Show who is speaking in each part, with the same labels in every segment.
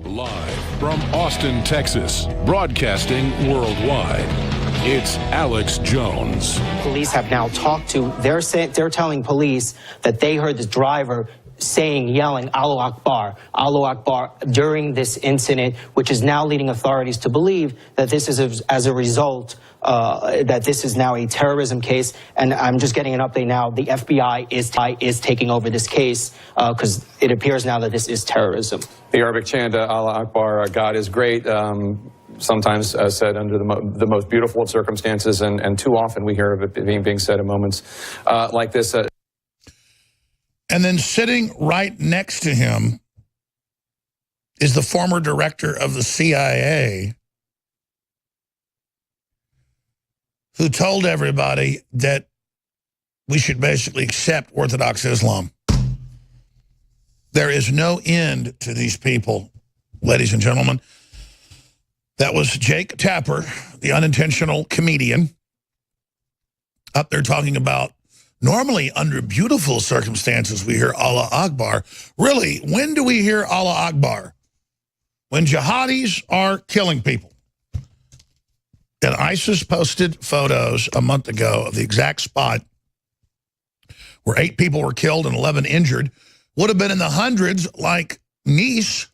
Speaker 1: Live from Austin, Texas, broadcasting worldwide, it's Alex Jones.
Speaker 2: Police have now talked to, they're telling police that they heard the driver yelling, Allahu Akbar, during this incident, which is now leading authorities to believe that this is as a result, that this is now a terrorism case. And I'm just getting an update now. The FBI is taking over this case because it appears now that this is terrorism.
Speaker 3: The Arabic chant, Allah Akbar, God is great, sometimes said under the most beautiful of circumstances, and too often we hear of it being said in moments like this.
Speaker 4: And then sitting right next to him is the former director of the CIA who told everybody that we should basically accept Orthodox Islam. There is no end to these people, ladies and gentlemen. That was Jake Tapper, the unintentional comedian, up there talking about normally under beautiful circumstances we hear Allah Akbar. Really, when do we hear Allah Akbar? When jihadis are killing people. And ISIS posted photos a month ago of the exact spot where 8 people were killed and 11 injured. Would have been in the hundreds like Nice,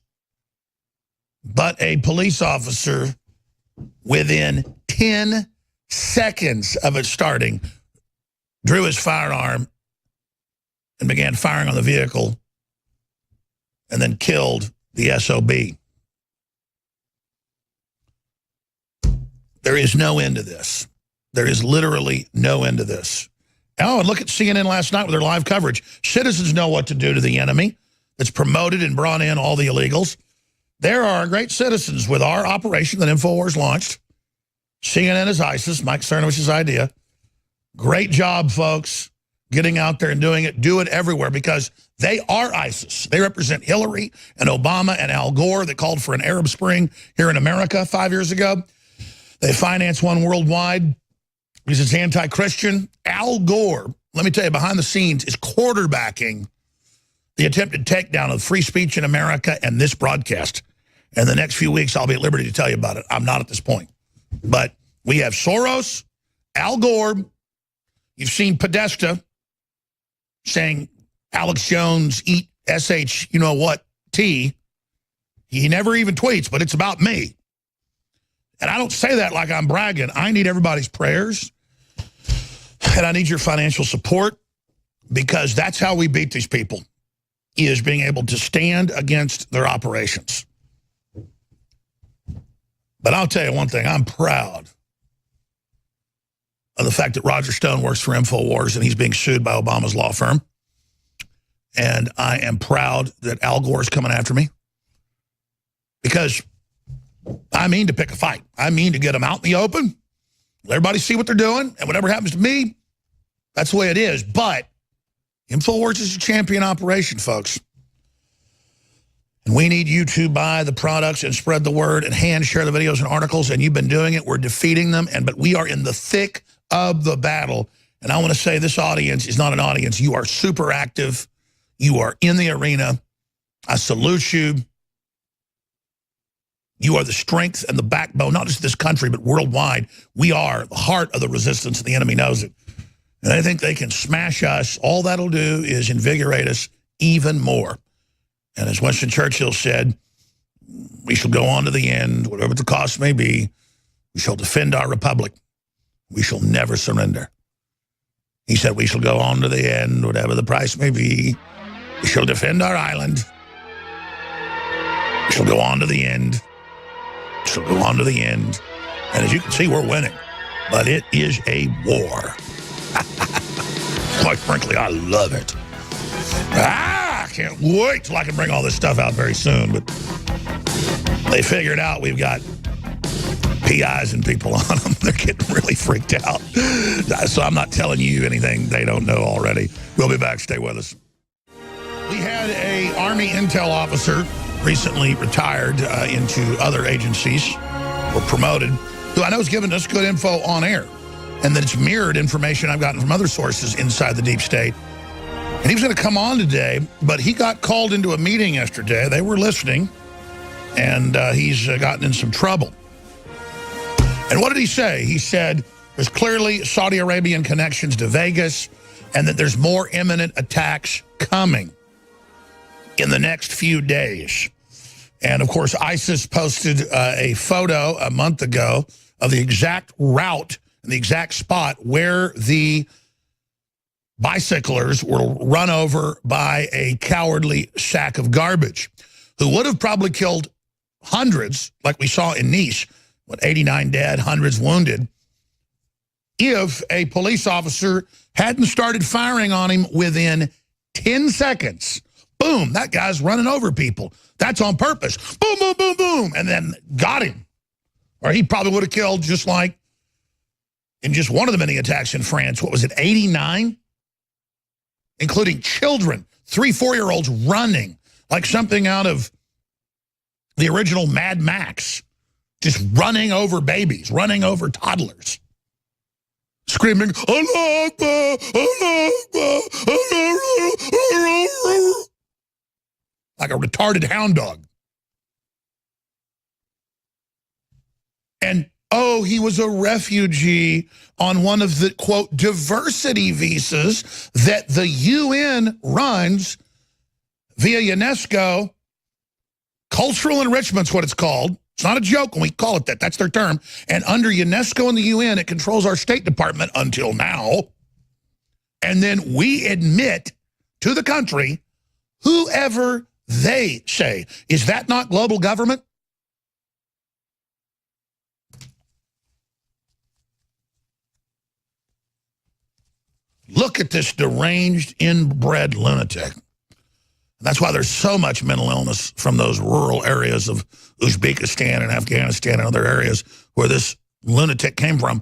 Speaker 4: but a police officer within 10 seconds of it starting drew his firearm and began firing on the vehicle and then killed the SOB. There is no end to this. There is literally no end to this. Oh, and look at CNN last night with their live coverage. Citizens know what to do to the enemy that's promoted and brought in all the illegals. There are great citizens with our operation that InfoWars launched. CNN is ISIS, Mike Cernowich's idea. Great job, folks, getting out there and doing it. Do it everywhere because they are ISIS. They represent Hillary and Obama and Al Gore that called for an Arab Spring here in America 5 years ago. They finance one worldwide because it's anti-Christian. Al Gore, let me tell you, behind the scenes is quarterbacking the attempted takedown of free speech in America and this broadcast. And the next few weeks, I'll be at liberty to tell you about it. I'm not at this point. But we have Soros, Al Gore. You've seen Podesta saying Alex Jones eat SH, you know what, T. He never even tweets, but it's about me. And I don't say that like I'm bragging. I need everybody's prayers. And I need your financial support because that's how we beat these people, is being able to stand against their operations. But I'll tell you one thing, I'm proud of the fact that Roger Stone works for InfoWars and he's being sued by Obama's law firm. And I am proud that Al Gore is coming after me because I mean to pick a fight. I mean to get them out in the open. Let everybody see what they're doing. And whatever happens to me, that's the way it is. But InfoWars is a champion operation, folks. And we need you to buy the products and spread the word and hand share the videos and articles. And you've been doing it. We're defeating them. But we are in the thick of the battle. And I want to say this audience is not an audience. You are super active. You are in the arena. I salute you. You are the strength and the backbone, not just this country, but worldwide. We are the heart of the resistance, and the enemy knows it. And I think they can smash us. All that'll do is invigorate us even more. And as Winston Churchill said, we shall go on to the end, whatever the cost may be. We shall defend our republic. We shall never surrender. He said, we shall go on to the end, whatever the price may be. We shall defend our island. We shall go on to the end. We shall go on to the end. And as you can see, we're winning. But it is a war. Quite frankly, I love it. I can't wait till I can bring all this stuff out very soon. But they figured out we've got PIs and people on them. They're getting really freaked out. So I'm not telling you anything they don't know already. We'll be back. Stay with us. We had an Army intel officer recently retired into other agencies or promoted, who I know has given us good info on air, and that it's mirrored information I've gotten from other sources inside the deep state. And he was going to come on today, but he got called into a meeting yesterday. They were listening, and he's gotten in some trouble. And what did he say? He said there's clearly Saudi Arabian connections to Vegas and that there's more imminent attacks coming in the next few days. And, of course, ISIS posted a photo a month ago of the exact route and the exact spot where the bicyclers were run over by a cowardly sack of garbage who would have probably killed hundreds, like we saw in Nice, 89 dead, hundreds wounded, if a police officer hadn't started firing on him within 10 seconds. Boom, that guy's running over people. That's on purpose. Boom, boom, boom, boom, and then got him. Or he probably would have killed, just like in just one of the many attacks in France. What was it, 89? Including children, 3, 4-year-olds running like something out of the original Mad Max. Just running over babies, running over toddlers. Screaming, Allah Akbar, Allah Akbar, Allah Akbar, like a retarded hound dog. And, oh, he was a refugee on one of the, quote, diversity visas that the UN runs via UNESCO. Cultural enrichment's what it's called. It's not a joke when we call it that. That's their term. And under UNESCO and the UN, it controls our State Department until now. And then we admit to the country whoever they say. Is that not global government? Look at this deranged, inbred lunatic. That's why there's so much mental illness from those rural areas of Uzbekistan and Afghanistan and other areas where this lunatic came from.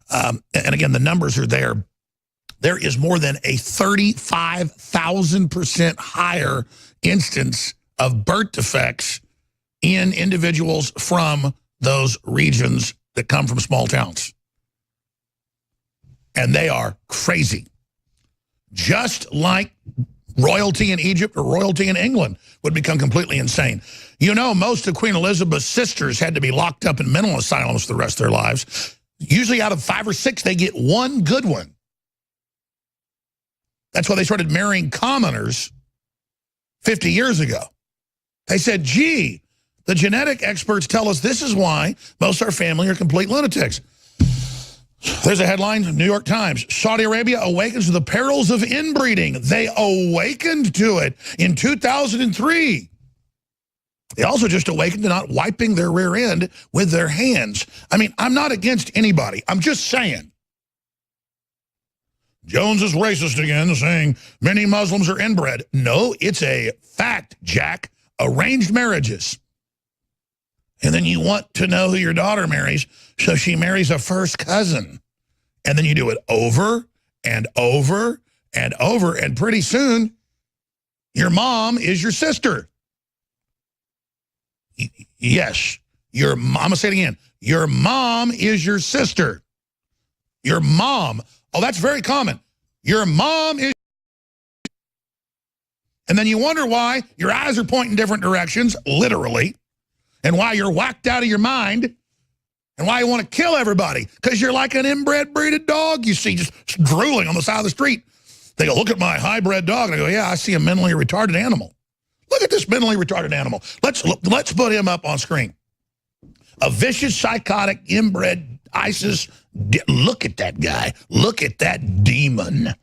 Speaker 4: And again, the numbers are there. There is more than a 35,000% higher instance of birth defects in individuals from those regions that come from small towns. And they are crazy. Just like royalty in Egypt or royalty in England would become completely insane. You know, most of Queen Elizabeth's sisters had to be locked up in mental asylums for the rest of their lives. Usually out of 5 or 6, they get one good one. That's why they started marrying commoners 50 years ago. They said, gee, the genetic experts tell us this is why most of our family are complete lunatics. There's a headline, New York Times. Saudi Arabia awakens to the perils of inbreeding. They awakened to it in 2003. They also just awakened to not wiping their rear end with their hands. I mean, I'm not against anybody. I'm just saying. Jones is racist again, saying many Muslims are inbred. No, it's a fact, Jack. Arranged marriages. And then you want to know who your daughter marries, so she marries a first cousin. And then you do it over and over and over, and pretty soon, your mom is your sister. Yes, I'm going to say it again. Your mom is your sister. Your mom. Oh, that's very common. Your mom is. And then you wonder why your eyes are pointing different directions, literally. And why you're whacked out of your mind, and why you want to kill everybody, because you're like an inbred breeded dog you see just drooling on the side of the street. They go, look at my high-bred dog. And I go, yeah, I see a mentally retarded animal. Look at this mentally retarded animal. Let's put him up on screen. A vicious, psychotic, inbred ISIS. Look at that guy. Look at that demon.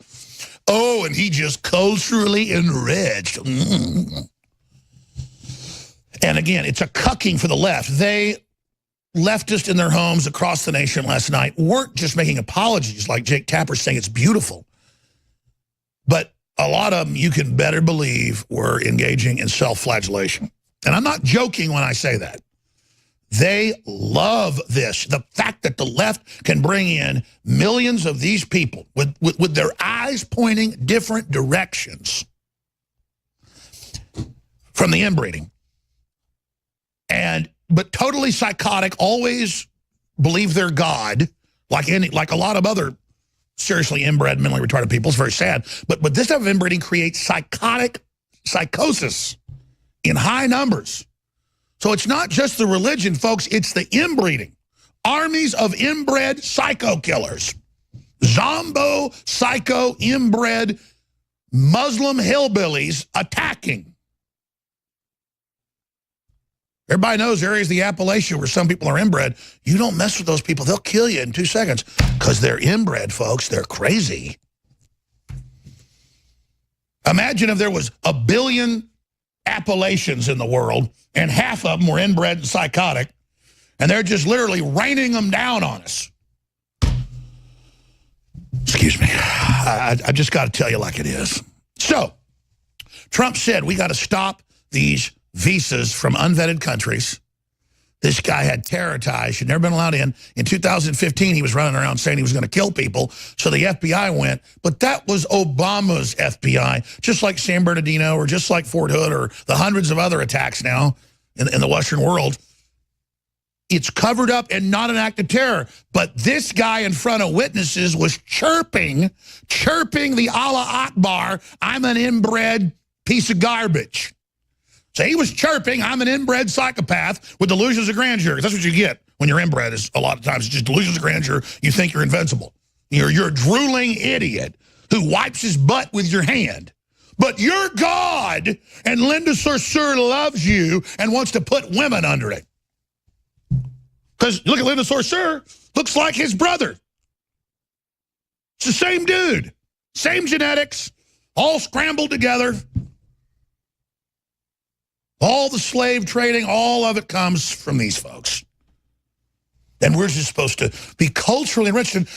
Speaker 4: Oh, and he just culturally enriched. And again, it's a cucking for the left. They, leftists in their homes across the nation last night, weren't just making apologies like Jake Tapper saying it's beautiful. But a lot of them, you can better believe, were engaging in self-flagellation. And I'm not joking when I say that. They love this. The fact that the left can bring in millions of these people with their eyes pointing different directions from the inbreeding. But totally psychotic, always believe they're God, like a lot of other seriously inbred, mentally retarded people. It's very sad. But this type of inbreeding creates psychosis in high numbers. So it's not just the religion, folks, it's the inbreeding. Armies of inbred psycho killers. Zombo, psycho, inbred, Muslim hillbillies attacking. Everybody knows areas of the Appalachia where some people are inbred. You don't mess with those people. They'll kill you in 2 seconds because they're inbred, folks. They're crazy. Imagine if there was 1 billion Appalachians in the world and half of them were inbred and psychotic, and they're just literally raining them down on us. Excuse me. I just got to tell you like it is. So, Trump said we got to stop these visas from unvetted countries. This guy had terror ties. She'd never been allowed in. In 2015, he was running around saying he was going to kill people. So the FBI went. But that was Obama's FBI, just like San Bernardino or just like Fort Hood or the hundreds of other attacks now in the Western world. It's covered up and not an act of terror. But this guy in front of witnesses was chirping the Allah Akbar, I'm an inbred piece of garbage. So he was chirping, I'm an inbred psychopath with delusions of grandeur. That's what you get when you're inbred is a lot of times. It's just delusions of grandeur. You think you're invincible. You're a drooling idiot who wipes his butt with your hand. But your God and Linda Sarsour loves you and wants to put women under it. Because look at Linda Sarsour, looks like his brother. It's the same dude, same genetics, all scrambled together. All the slave trading, all of it comes from these folks. And we're just supposed to be culturally enriched. And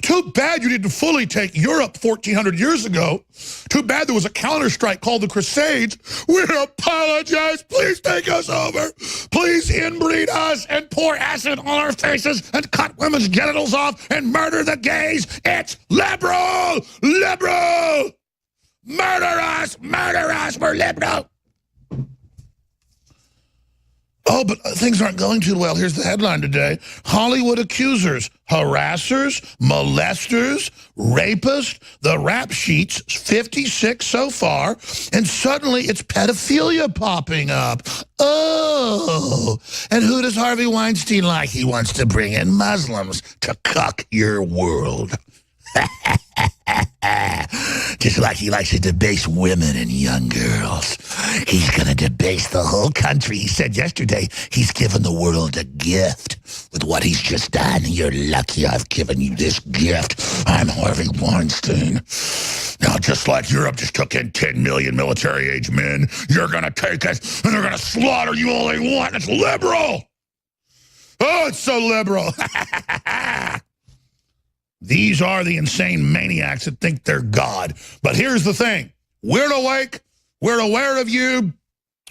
Speaker 4: too bad you didn't fully take Europe 1,400 years ago. Too bad there was a counter-strike called the Crusades. We apologize. Please take us over. Please inbreed us and pour acid on our faces and cut women's genitals off and murder the gays. It's liberal! Liberal! Murder us! Murder us! We're liberal! Oh, but things aren't going too well. Here's the headline today. Hollywood accusers, harassers, molesters, rapists, the rap sheets, 56 so far, and suddenly it's pedophilia popping up. Oh, and who does Harvey Weinstein like? He wants to bring in Muslims to cuck your world. Just like he likes to debase women and young girls. He's going to debase the whole country. He said yesterday he's given the world a gift with what he's just done. You're lucky I've given you this gift. I'm Harvey Weinstein. Now, just like Europe just took in 10 million military-age men, you're going to take us and they're going to slaughter you all they want. It's liberal. Oh, it's so liberal. These are the insane maniacs that think they're God. But here's the thing. We're awake. We're aware of you.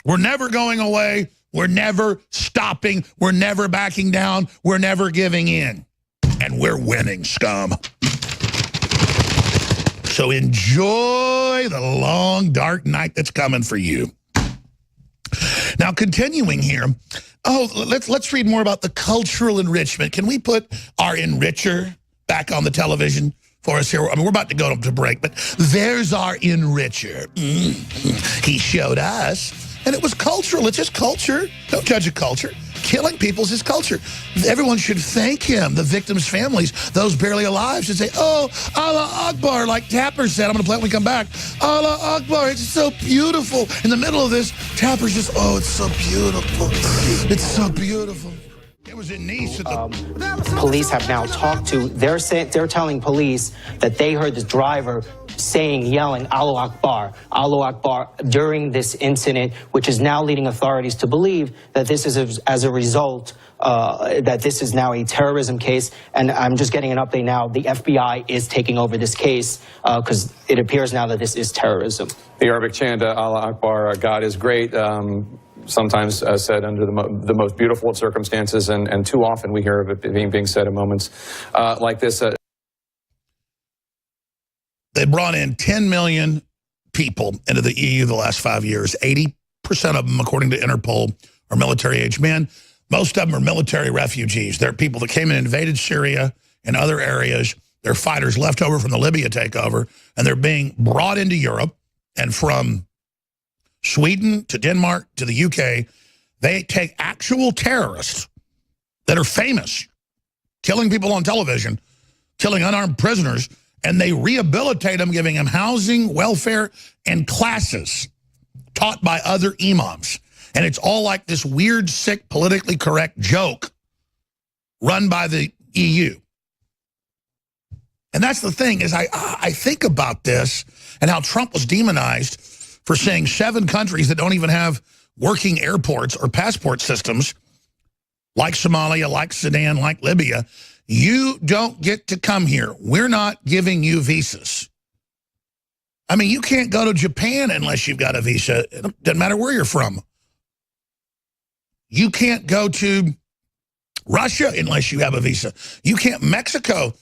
Speaker 4: We're never going away. We're never stopping. We're never backing down. We're never giving in. And we're winning, scum. So enjoy the long, dark night that's coming for you. Now, continuing here. Oh, let's read more about the cultural enrichment. Can we put our enricher back on the television for us here? I mean, we're about to go to break, but there's our enricher. He showed us, and it was cultural. It's just culture. Don't judge a culture. Killing people is his culture. Everyone should thank him. The victims' families, those barely alive, should say, oh, Allah Akbar, like Tapper said. I'm going to play it when we come back. Allah Akbar, it's so beautiful. In the middle of this, Tapper's just, oh, it's so beautiful. It's so beautiful. It was in Nice.
Speaker 2: Police have now talked to, they're telling police that they heard the driver yelling Allah Akbar during this incident, which is now leading authorities to believe that this is as a result, that this is now a terrorism case. And I'm just getting an update now. The FBI is taking over this case because it appears now that this is terrorism.
Speaker 3: The Arabic chant, Allah Akbar, God is great. Sometimes said under the most beautiful of circumstances, and too often we hear of it being said in moments like this.
Speaker 4: They brought in 10 million people into the EU the last 5 years. 80% of them, according to Interpol, are military-age men. Most of them are military refugees. They're people that came and invaded Syria and other areas. They're fighters left over from the Libya takeover, and they're being brought into Europe, and from Sweden to Denmark to the UK, They take actual terrorists that are famous, killing people on television, killing unarmed prisoners, and they rehabilitate them, giving them housing, welfare, and classes taught by other imams. And it's all like this weird, sick, politically correct joke run by the EU. And that's the thing, is I think about this and how Trump was demonized for saying 7 countries that don't even have working airports or passport systems, like Somalia, like Sudan, like Libya. You don't get to come here. We're not giving you visas. I mean, you can't go to Japan unless you've got a visa. It doesn't matter where you're from. You can't go to Russia unless you have a visa. You can't, Mexico,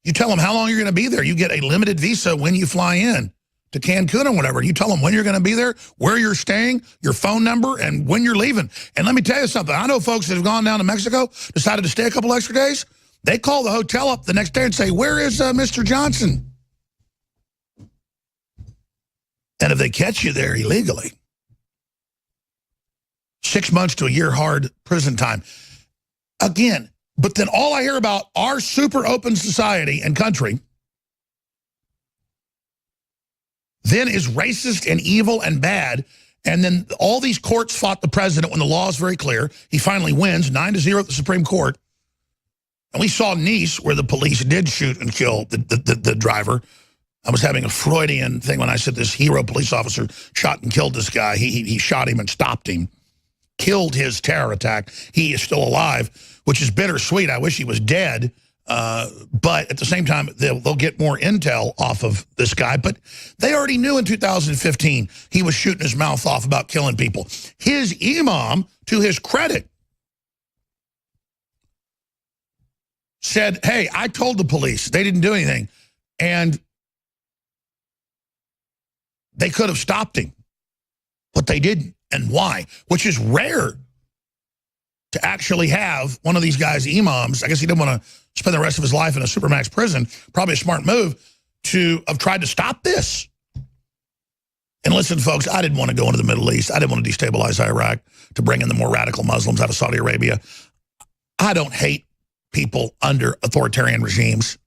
Speaker 4: you tell them how long you're going to be there. You get a limited visa when you fly in to Cancun or whatever. You tell them when you're going to be there, where you're staying, your phone number, and when you're leaving. And let me tell you something. I know folks that have gone down to Mexico, decided to stay a couple extra days. They call the hotel up the next day and say, where is Mr. Johnson? And if they catch you there illegally, 6 months to a year hard prison time. Again, but then all I hear about our super open society and country then is racist and evil and bad. And then all these courts fought the president when the law is very clear. He finally wins 9-0 at the Supreme Court. And we saw Nice where the police did shoot and kill the driver. I was having a Freudian thing when I said this hero police officer shot and killed this guy. He shot him and stopped him, killed his terror attack. He is still alive, which is bittersweet. I wish he was dead. But at the same time, they'll get more intel off of this guy. But they already knew in 2015 he was shooting his mouth off about killing people. His imam, to his credit, said, hey, I told the police. They didn't do anything. And they could have stopped him, but they didn't. And why? Which is rare to actually have one of these guys, imams. I guess he didn't want to spend the rest of his life in a supermax prison. Probably a smart move to have tried to stop this. And listen, folks, I didn't want to go into the Middle East. I didn't want to destabilize Iraq to bring in the more radical Muslims out of Saudi Arabia. I don't hate people under authoritarian regimes.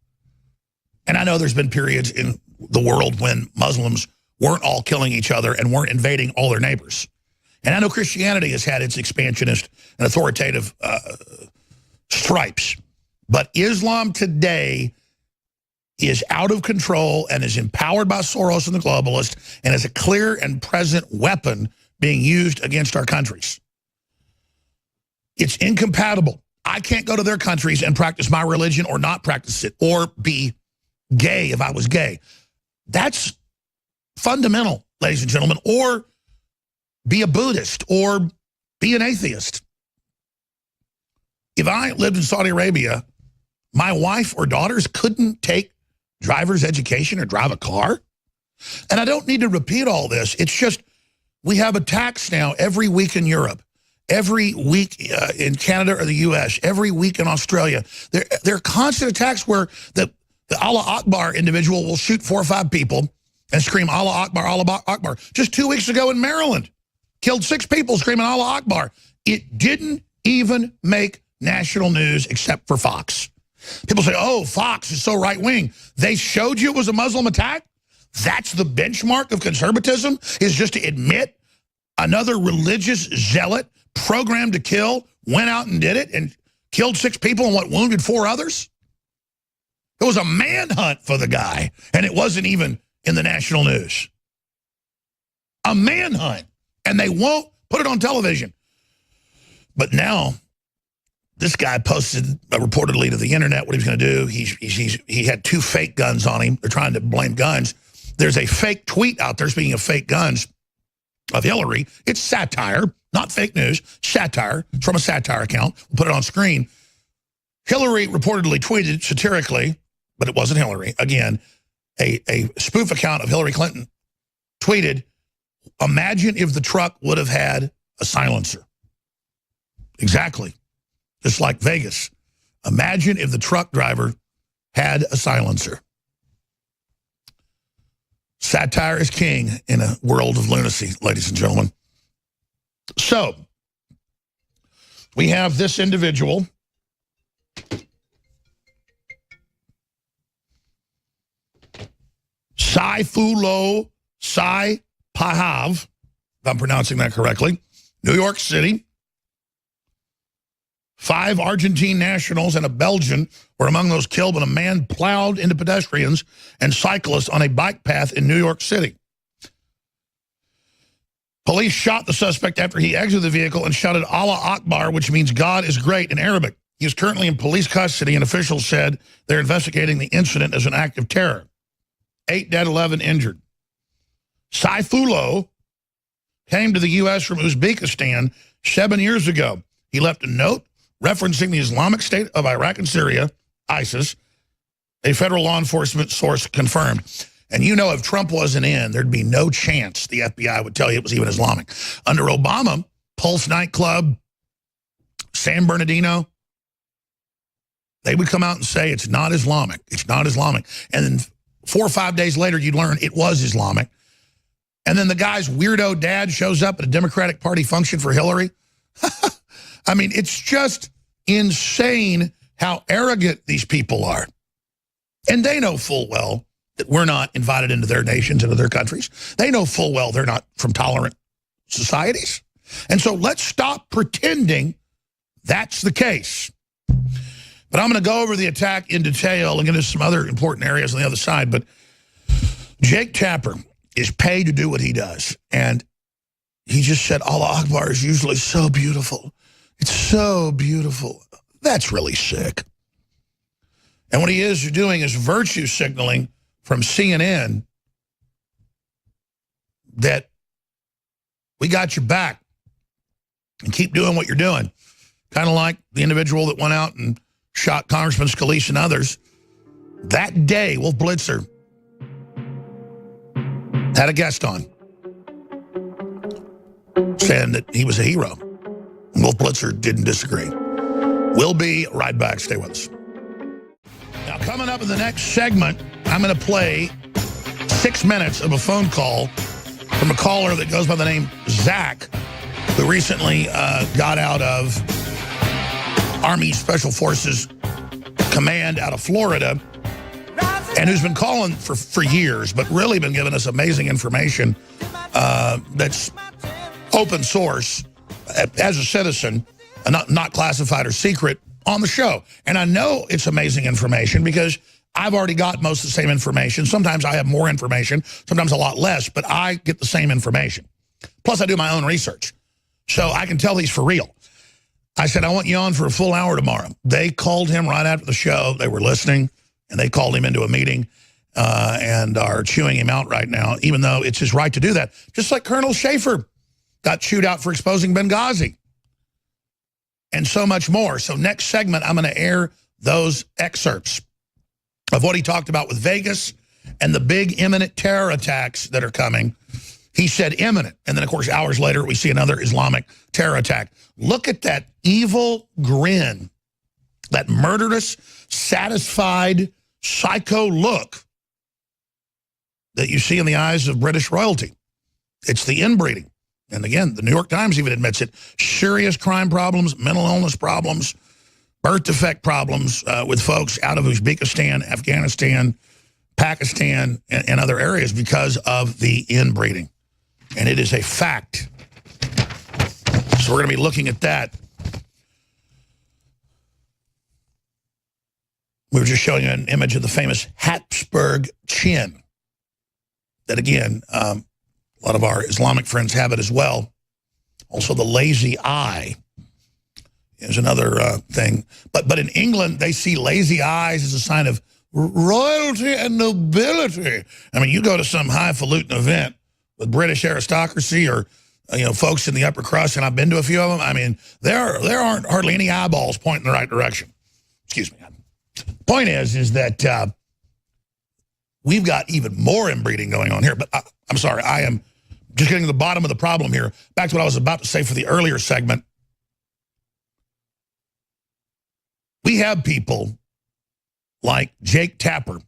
Speaker 4: And I know there's been periods in the world when Muslims weren't all killing each other and weren't invading all their neighbors. And I know Christianity has had its expansionist and authoritative stripes. But Islam today is out of control and is empowered by Soros and the globalists and is a clear and present weapon being used against our countries. It's incompatible. I can't go to their countries and practice my religion or not practice it or be gay if I was gay. That's fundamental, ladies and gentlemen, or be a Buddhist or be an atheist. If I lived in Saudi Arabia, my wife or daughters couldn't take driver's education or drive a car. And I don't need to repeat all this. It's just we have attacks now every week in Europe, every week in Canada or the U.S., every week in Australia. There are constant attacks where the Allah Akbar individual will shoot 4 or 5 people and scream Allah Akbar, Allah Akbar. Just 2 weeks ago in Maryland, killed 6 people screaming Allah Akbar. It didn't even make national news except for Fox. People say, oh, Fox is so right-wing. They showed you it was a Muslim attack? That's the benchmark of conservatism, is just to admit another religious zealot programmed to kill went out and did it and killed 6 people and wounded 4 others? It was a manhunt for the guy, and it wasn't even in the national news. A manhunt, and they won't put it on television. But now, this guy posted reportedly to the internet what he was going to do. He had 2 fake guns on him. They're trying to blame guns. There's a fake tweet out there, speaking of fake guns, of Hillary. It's satire, not fake news, satire. It's from a satire account. We'll put it on screen. Hillary reportedly tweeted satirically, but it wasn't Hillary. Again, a spoof account of Hillary Clinton tweeted, imagine if the truck would have had a silencer. Exactly. Just like Vegas. Imagine if the truck driver had a silencer. Satire is king in a world of lunacy, ladies and gentlemen. So, We have this individual. Saifulo Sai Pahav, if I'm pronouncing that correctly, New York City. 5 Argentine nationals and a Belgian were among those killed when a man plowed into pedestrians and cyclists on a bike path in New York City. Police shot the suspect after he exited the vehicle and shouted Allah Akbar, which means God is great in Arabic. He is currently in police custody, and officials said they're investigating the incident as an act of terror. 8 dead, 11 injured. Saifulo came to the U.S. from Uzbekistan 7 years ago. He left a note referencing the Islamic State of Iraq and Syria, ISIS, a federal law enforcement source confirmed. And you know, if Trump wasn't in, there'd be no chance the FBI would tell you it was even Islamic. Under Obama, Pulse nightclub, San Bernardino, they would come out and say it's not Islamic. It's not Islamic. And then 4 or 5 days later, you'd learn it was Islamic. And then the guy's weirdo dad shows up at a Democratic Party function for Hillary. I mean, it's just insane how arrogant these people are. And they know full well that we're not invited into their nations, into their countries. They know full well they're not from tolerant societies. And so let's stop pretending that's the case. But I'm going to go over the attack in detail and get into some other important areas on the other side. But Jake Tapper is paid to do what he does. And he just said, Allah Akbar is usually so beautiful. It's so beautiful. That's really sick. And what he is doing is virtue signaling from CNN that we got your back and keep doing what you're doing. Kind of like the individual that went out and shot Congressman Scalise and others. That day, Wolf Blitzer had a guest on saying that he was a hero. Wolf Blitzer didn't disagree. We'll be right back. Stay with us. Now, coming up in the next segment, I'm going to play 6 minutes of a phone call from a caller that goes by the name Zach, who recently got out of Army Special Forces Command out of Florida, and who's been calling for years, but really been giving us amazing information that's open source as a citizen, not classified or secret, on the show. And I know it's amazing information because I've already got most of the same information. Sometimes I have more information, sometimes a lot less, but I get the same information. Plus, I do my own research, so I can tell he's for real. I said, I want you on for a full hour tomorrow. They called him right after the show. They were listening, and they called him into a meeting and are chewing him out right now, even though it's his right to do that. Just like Colonel Schaefer got chewed out for exposing Benghazi and so much more. So next segment, I'm going to air those excerpts of what he talked about with Vegas and the big imminent terror attacks that are coming. He said imminent. And then, of course, hours later, we see another Islamic terror attack. Look at that evil grin, that murderous, satisfied, psycho look that you see in the eyes of British royalty. It's the inbreeding. And again, the New York Times even admits it. Serious crime problems, mental illness problems, birth defect problems with folks out of Uzbekistan, Afghanistan, Pakistan, and other areas because of the inbreeding. And it is a fact. So we're going to be looking at that. We were just showing you an image of the famous Habsburg chin. That, again, a lot of our Islamic friends have it as well. Also, the lazy eye is another thing. But in England, they see lazy eyes as a sign of royalty and nobility. I mean, you go to some highfalutin event with British aristocracy or folks in the upper crust, and I've been to a few of them. I mean, there aren't hardly any eyeballs pointing in the right direction. Excuse me. Point is that we've got even more inbreeding going on here. But I'm sorry, I am just getting to the bottom of the problem here. Back to what I was about to say for the earlier segment. We have people like Jake Tapper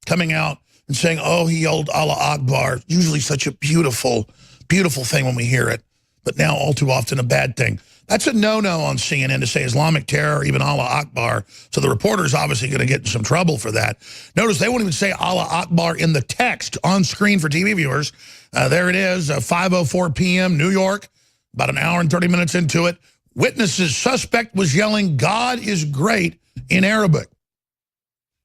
Speaker 4: coming out and saying, oh, he yelled Allah Akbar. Usually such a beautiful, beautiful thing when we hear it. but now all too often a bad thing. That's a no-no on CNN to say Islamic terror, even Allah Akbar. So the reporter's obviously going to get in some trouble for that. Notice they won't even say Allah Akbar in the text on screen for TV viewers. There it is, 5:04 p.m. New York, about an hour and 30 minutes into it. Witnesses, suspect was yelling, "God is great," in Arabic.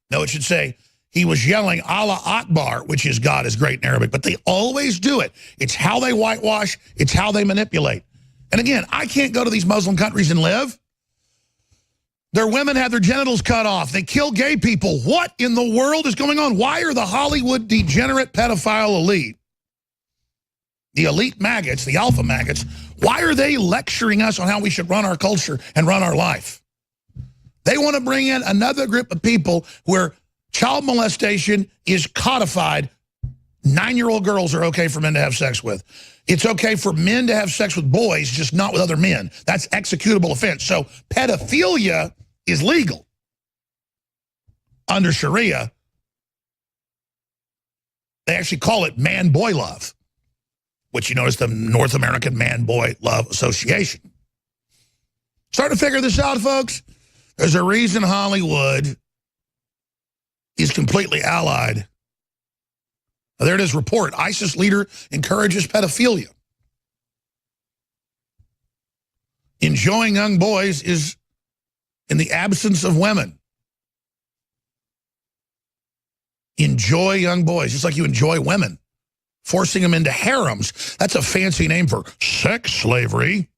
Speaker 4: No, it should say, he was yelling Allah Akbar, which is God is great in Arabic. But they always do it. It's how they whitewash. It's how they manipulate. And again, I can't go to these Muslim countries and live. Their women have their genitals cut off. They kill gay people. What in the world is going on? Why are the Hollywood degenerate pedophile elite, the elite maggots, the alpha maggots, why are they lecturing us on how we should run our culture and run our life? They want to bring in another group of people where child molestation is codified. 9-year-old girls are okay for men to have sex with. It's okay for men to have sex with boys, just not with other men. That's executable offense. So pedophilia is legal under Sharia. They actually call it man-boy love, which you notice the North American Man-Boy Love Association. Starting to figure this out, folks. There's a reason Hollywood is completely allied. There it is, report. ISIS leader encourages pedophilia. Enjoying young boys is in the absence of women. Enjoy young boys, just like you enjoy women. Forcing them into harems. That's a fancy name for sex slavery.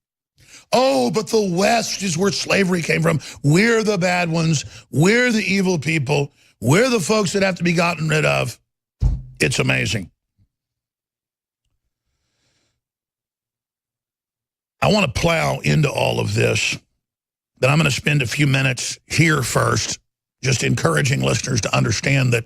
Speaker 4: Oh, but the West is where slavery came from. We're the bad ones. We're the evil people. We're the folks that have to be gotten rid of. It's amazing. I want to plow into all of this, but I'm going to spend a few minutes here first, just encouraging listeners to understand that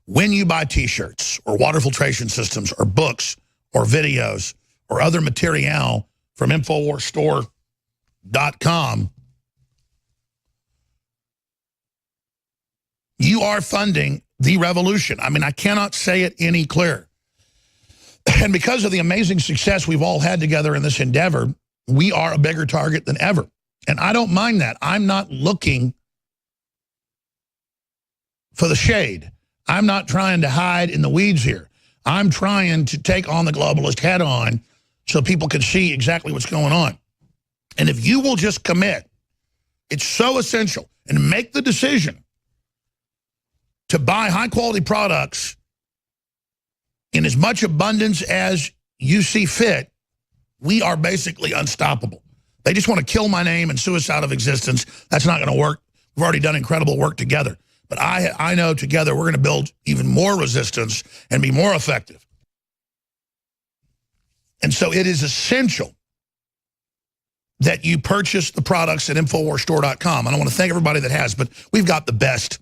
Speaker 4: when you buy T-shirts or water filtration systems or books or videos or other material from InfoWarsStore.com, you are funding the revolution. I mean, I cannot say it any clearer. And because of the amazing success we've all had together in this endeavor, we are a bigger target than ever. And I don't mind that. I'm not looking for the shade. I'm not trying to hide in the weeds here. I'm trying to take on the globalist head on so people can see exactly what's going on. And if you will just commit, it's so essential, and make the decision to buy high-quality products in as much abundance as you see fit, we are basically unstoppable. They just want to kill my name and sue us out of existence. That's not going to work. We've already done incredible work together. But I know together we're going to build even more resistance and be more effective. And so it is essential that you purchase the products at InfoWarsStore.com. And I want to thank everybody that has, but we've got the best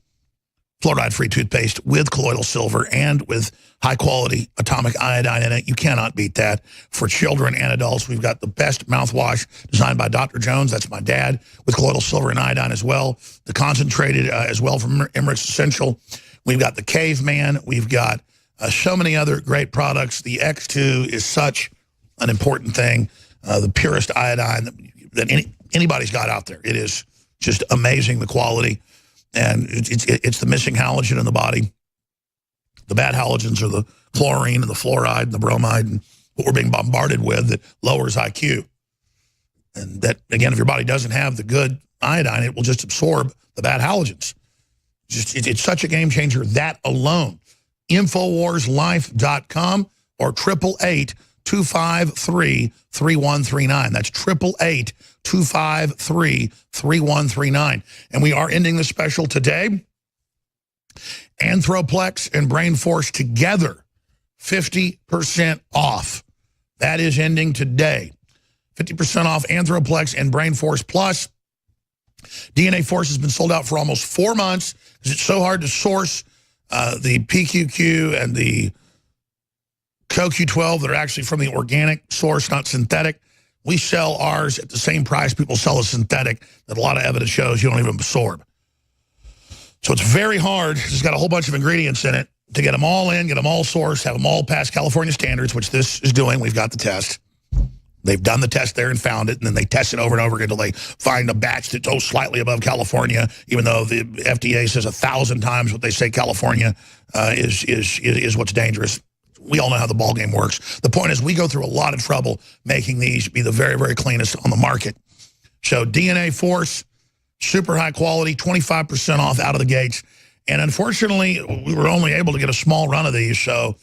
Speaker 4: fluoride-free toothpaste with colloidal silver and with high-quality atomic iodine in it. You cannot beat that. For children and adults, we've got the best mouthwash designed by Dr. Jones. That's my dad, with colloidal silver and iodine as well. The concentrated as well from Emirates Essential. We've got the Caveman. We've got so many other great products. The X2 is such an important thing. The purest iodine that anybody's got out there. It is just amazing, the quality. And it's the missing halogen in the body. The bad halogens are the chlorine and the fluoride and the bromide and what we're being bombarded with that lowers IQ. And that, again, if your body doesn't have the good iodine, it will just absorb the bad halogens. It's such a game changer, that alone. InfoWarsLife.com or 888-253-3139. That's 888-253-3139. And we are ending the special today. Anthroplex and Brain Force together, 50% off. That is ending today. 50% off Anthroplex and Brain Force Plus. DNA Force has been sold out for almost 4 months because it's so hard to source the PQQ and the CoQ12 that are actually from the organic source, not synthetic. We sell ours at the same price people sell a synthetic that a lot of evidence shows you don't even absorb. So it's very hard. It's got a whole bunch of ingredients in it to get them all in, get them all sourced, have them all pass California standards, which this is doing. We've got the test. They've done the test there and found it, and then they test it over and over again until they find a batch that's slightly above California, even though the FDA says 1,000 times what they say California is what's dangerous. We all know how the ball game works. The point is we go through a lot of trouble making these be the very, very cleanest on the market. So DNA Force, super high quality, 25% off out of the gates. And unfortunately, we were only able to get a small run of these, so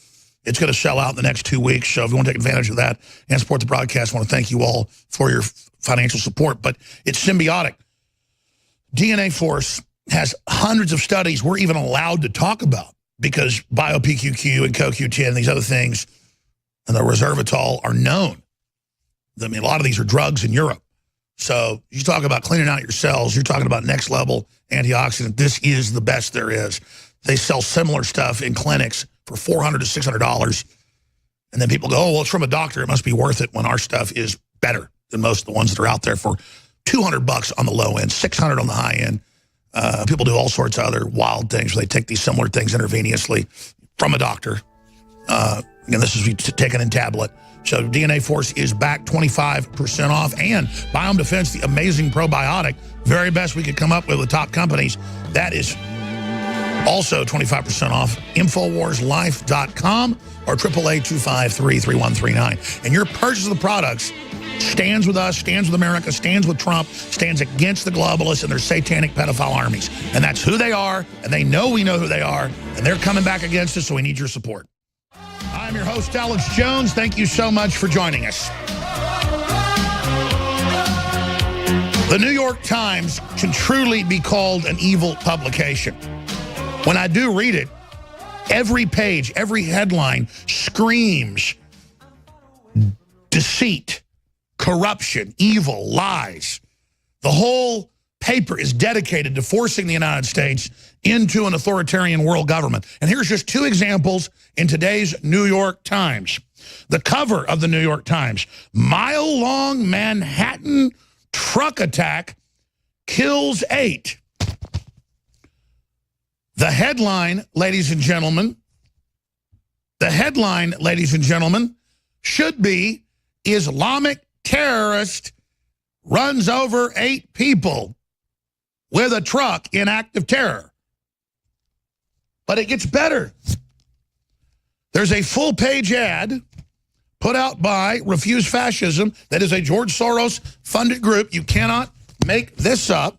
Speaker 4: it's going to sell out in the next 2 weeks. So if you want to take advantage of that and support the broadcast, I want to thank you all for your financial support. But it's symbiotic. DNA Force has hundreds of studies we're even allowed to talk about because BioPQQ and CoQ10 and these other things and the resveratrol are known. I mean, a lot of these are drugs in Europe. So you talk about cleaning out your cells, you're talking about next level antioxidant. This is the best there is. They sell similar stuff in clinics for $400 to $600. And then people go, oh, well, it's from a doctor. It must be worth it when our stuff is better than most of the ones that are out there for $200 on the low end, $600 on the high end. People do all sorts of other wild things where they take these similar things intravenously from a doctor. And this is taken in tablet. So DNA Force is back 25% off. And Biome Defense, the amazing probiotic, very best we could come up with top companies. That is also 25% off. InfoWarsLife.com or 888-253-3139. And your purchase of the products stands with us, stands with America, stands with Trump, stands against the globalists and their satanic pedophile armies. And that's who they are, and they know we know who they are, and they're coming back against us, so we need your support. I'm your host, Alex Jones. Thank you so much for joining us. The New York Times can truly be called an evil publication. When I do read it, every page, every headline screams deceit, corruption, evil, lies. The whole paper is dedicated to forcing the United States into an authoritarian world government. And here's just two examples in today's New York Times. The cover of the New York Times, mile-long Manhattan truck attack kills 8. The headline, ladies and gentlemen, should be Islamic terrorist runs over 8 people with a truck in act of terror. But it gets better. There's a full-page ad put out by Refuse Fascism that is a George Soros-funded group. You cannot make this up.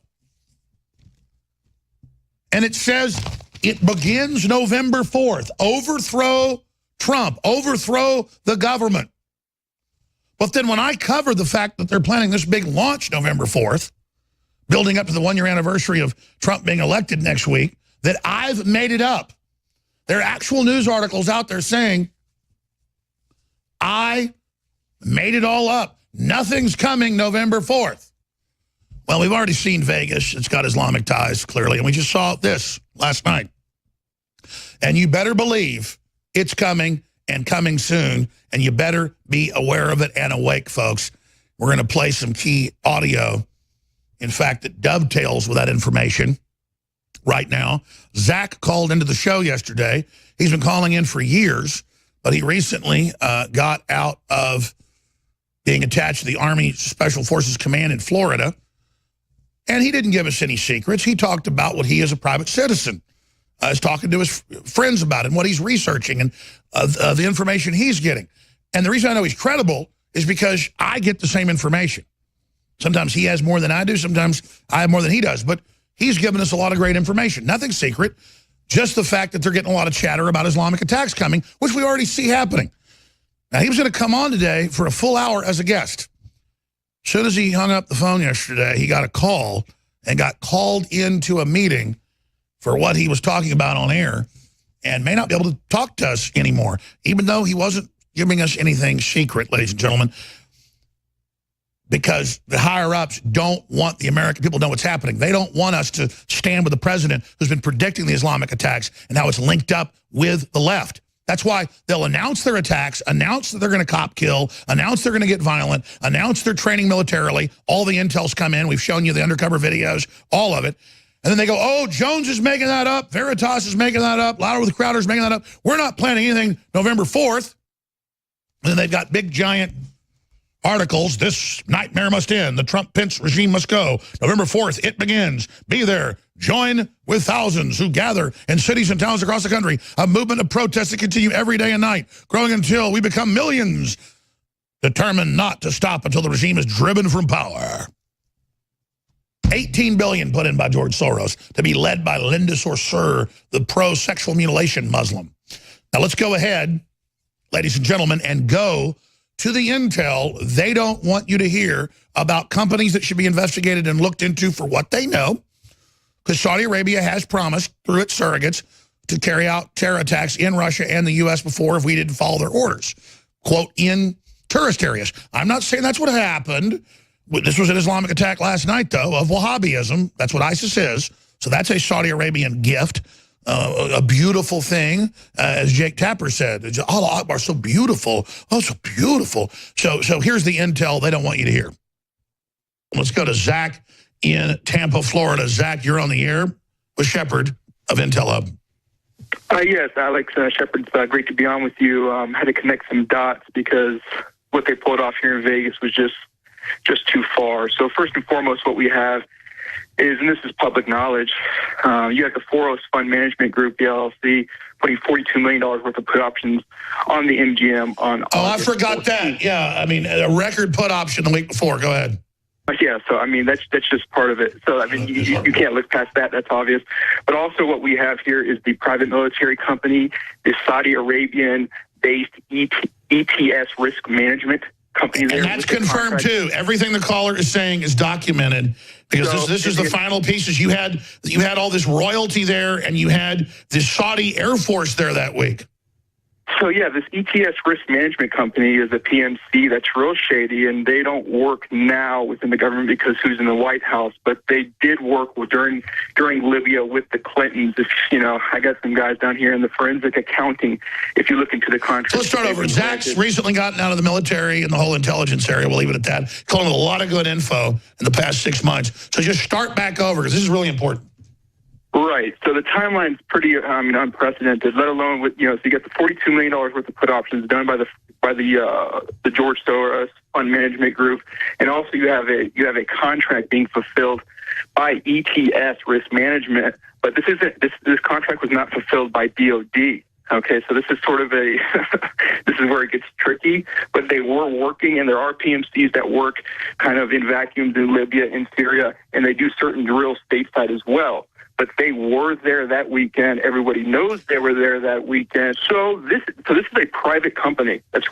Speaker 4: And it says it begins November 4th. Overthrow Trump. Overthrow the government. But then when I cover the fact that they're planning this big launch November 4th, building up to the 1-year anniversary of Trump being elected next week, that I've made it up. There are actual news articles out there saying, I made it all up. Nothing's coming November 4th. Well, we've already seen Vegas. It's got Islamic ties, clearly. And we just saw this last night. And you better believe it's coming and coming soon. And you better be aware of it and awake, folks. We're going to play some key audio, in fact, that dovetails with that information right now. Zach called into the show yesterday. He's been calling in for years, but he recently got out of being attached to the Army Special Forces Command in Florida. And he didn't give us any secrets. He talked about what he as a private citizen is talking to his friends about and what he's researching and the information he's getting. And the reason I know he's credible is because I get the same information. Sometimes he has more than I do. Sometimes I have more than he does. But he's given us a lot of great information. Nothing secret. Just the fact that they're getting a lot of chatter about Islamic attacks coming, which we already see happening. Now, he was going to come on today for a full hour as a guest. As soon as he hung up the phone yesterday, he got a call and got called into a meeting for what he was talking about on air and may not be able to talk to us anymore, even though he wasn't giving us anything secret, ladies and gentlemen, because the higher-ups don't want the American people to know what's happening. They don't want us to stand with the president who's been predicting the Islamic attacks and how it's linked up with the left. That's why they'll announce their attacks, announce that they're going to cop kill, announce they're going to get violent, announce they're training militarily. All the intel's come in. We've shown you the undercover videos, all of it. And then they go, oh, Jones is making that up. Veritas is making that up. Louder with Crowder is making that up. We're not planning anything November 4th. And then they've got big, giant articles. This nightmare must end. The Trump-Pence regime must go. November 4th, it begins. Be there. Join with thousands who gather in cities and towns across the country. A movement of protests that continue every day and night, growing until we become millions, determined not to stop until the regime is driven from power. $18 billion put in by George Soros to be led by Linda Sarsour, the pro-sexual mutilation Muslim. Now let's go ahead, ladies and gentlemen, and go to the intel they don't want you to hear about companies that should be investigated and looked into for what they know, because Saudi Arabia has promised through its surrogates to carry out terror attacks in Russia and the U.S. before if we didn't follow their orders, quote, in tourist areas. I'm not saying that's what happened. This was an Islamic attack last night, though, of Wahhabism. That's what ISIS is. So that's a Saudi Arabian gift, a beautiful thing, as Jake Tapper said. Allah Akbar, so beautiful. Oh, so beautiful. So here's the intel they don't want you to hear. Let's go to Zach in Tampa, Florida. Zach, you're on the air with Shepard of Intel Hub.
Speaker 5: Yes, Alex, Shepard, great to be on with you. Had to connect some dots because what they pulled off here in Vegas was just too far. So first and foremost, what we have is, and this is public knowledge, you have the Foros Fund Management Group, the LLC, putting $42 million worth of put options on the MGM on August
Speaker 4: I forgot
Speaker 5: 14th.
Speaker 4: that. Yeah, I mean, a record put option the week before. Go ahead.
Speaker 5: Yeah, so I mean, that's just part of it. So I mean, you can't look past that. That's obvious. But also what we have here is the private military company, the Saudi Arabian-based ETS risk management company.
Speaker 4: And that's confirmed too. Everything the caller is saying is documented, because
Speaker 5: So,
Speaker 4: this is the final pieces. You had all this royalty there, and you had the Saudi Air Force there that week.
Speaker 5: So yeah, this ETS risk management company is a PMC that's real shady, and they don't work now within the government because who's in the White House, but they did work during Libya with the Clintons. If I got some guys down here in the forensic accounting. If you look into the contract,
Speaker 4: Let's start over. Zach's recently gotten out of the military and the whole intelligence area. We'll leave it at that. Calling with a lot of good info in the past 6 months. So just start back over, because this is really important.
Speaker 5: Right. So the timeline's pretty unprecedented, let alone with, so you get the $42 million worth of put options done by the George Soros Fund Management Group, and also you have a contract being fulfilled by ETS Risk Management, but this contract was not fulfilled by DOD. Okay, so this is sort of this is where it gets tricky, but they were working, and there are PMCs that work kind of in vacuums in Libya and Syria, and they do certain drills stateside as well. But they were there that weekend. Everybody knows they were there that weekend. So this is a private company that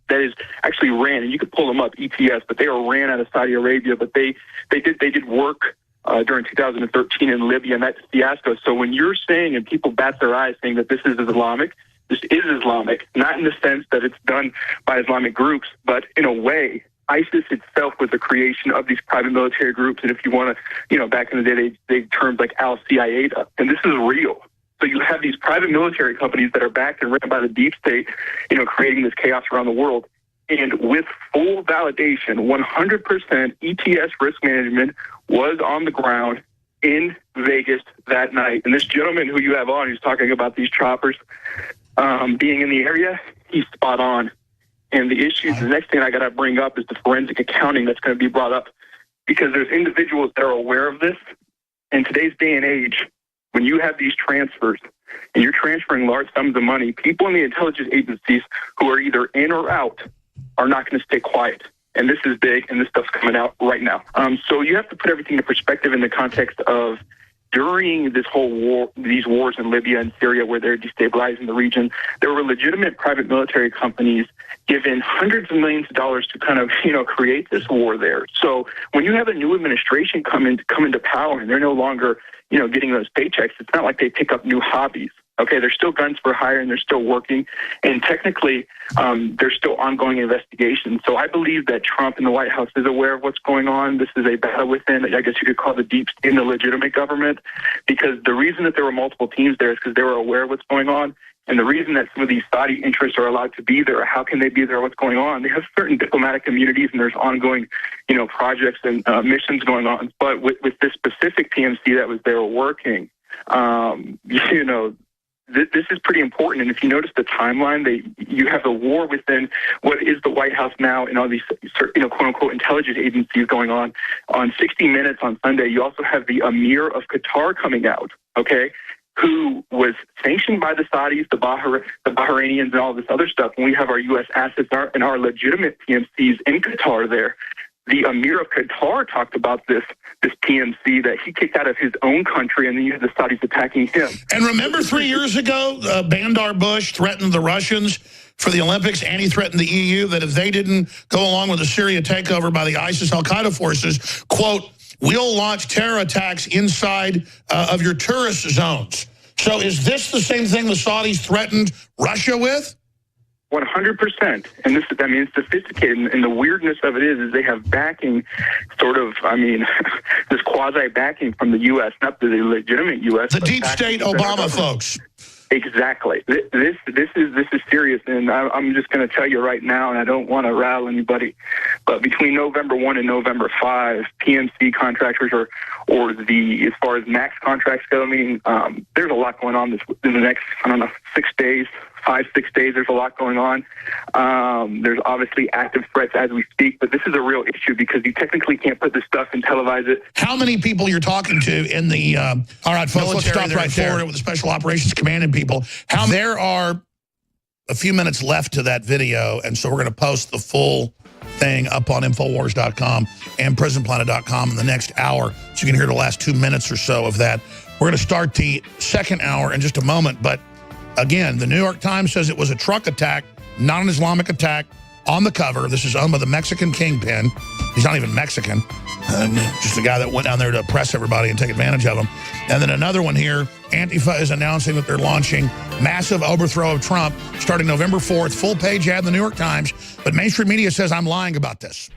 Speaker 5: is actually ran, and you could pull them up, ETS, but they were ran out of Saudi Arabia. But they did work during 2013 in Libya, and that's fiasco. So when you're saying, and people bat their eyes saying that this is Islamic, this is Islamic, not in the sense that it's done by Islamic groups, but in a way. ISIS itself was the creation of these private military groups, and if you want to, back in the day, they termed like Al-Qaeda, and this is real. So you have these private military companies that are backed and run by the deep state, creating this chaos around the world. And with full validation, 100% ETS risk management was on the ground in Vegas that night. And this gentleman who you have on, who's talking about these choppers being in the area, he's spot on. And the next thing I got to bring up is the forensic accounting that's going to be brought up, because there's individuals that are aware of this. In today's day and age, when you have these transfers and you're transferring large sums of money, people in the intelligence agencies who are either in or out are not going to stay quiet. And this is big, and this stuff's coming out right now. So you have to put everything in perspective in the context of during this whole war, these wars in Libya and Syria where they're destabilizing the region, there were legitimate private military companies given hundreds of millions of dollars to kind of, create this war there. So when you have a new administration come into power and they're no longer, getting those paychecks, it's not like they pick up new hobbies. Okay, they're still guns for hire, and they're still working, and technically there's still ongoing investigations. So I believe that Trump and the White House is aware of what's going on. This is a battle within, I guess you could call the deep state and the legitimate government, because the reason that there were multiple teams there is because they were aware of what's going on. And the reason that some of these Saudi interests are allowed to be there, how can they be there, what's going on? They have certain diplomatic immunities, and there's ongoing, projects and missions going on. But with this specific PMC that was there working, this is pretty important. And if you notice the timeline, you have the war within what is the White House now and all these, quote unquote, intelligence agencies going on. On 60 Minutes on Sunday, you also have the Emir of Qatar coming out, okay, who was sanctioned by the Saudis, the Bahrainians, and all this other stuff. And we have our U.S. assets and our legitimate PMCs in Qatar there. The Emir of Qatar talked about this PMC that he kicked out of his own country, and then you had the Saudis attacking him.
Speaker 4: And remember 3 years ago, Bandar Bush threatened the Russians for the Olympics, and he threatened the EU that if they didn't go along with the Syria takeover by the ISIS al-Qaeda forces, quote, we'll launch terror attacks inside of your tourist zones. So is this the same thing the Saudis threatened Russia with?
Speaker 5: 100%. And it's sophisticated. And the weirdness of it is they have backing, this quasi-backing from the U.S., not the legitimate U.S.
Speaker 4: The deep state Obama folks.
Speaker 5: Exactly. This is serious, and I'm just going to tell you right now, and I don't want to rattle anybody, but between November 1 and November 5, PMC contractors or as far as max contracts go, there's a lot going on in the next, 6 days. 5-6 days, there's a lot going on. There's obviously active threats as we speak, but this is a real issue because you technically can't put this stuff and televise it.
Speaker 4: How many people you're talking to in the all right, folks, let's stop right there with the Special Operations Command and people. There are a few minutes left to that video, and so we're going to post the full thing up on Infowars.com and PrisonPlanet.com in the next hour, so you can hear the last 2 minutes or so of that. We're going to start the second hour in just a moment, but again, the New York Times says it was a truck attack, not an Islamic attack, on the cover. This is owned by the Mexican kingpin. He's not even Mexican. Just a guy that went down there to oppress everybody and take advantage of them. And then another one here, Antifa is announcing that they're launching massive overthrow of Trump starting November 4th. Full page ad in the New York Times. But mainstream media says I'm lying about this.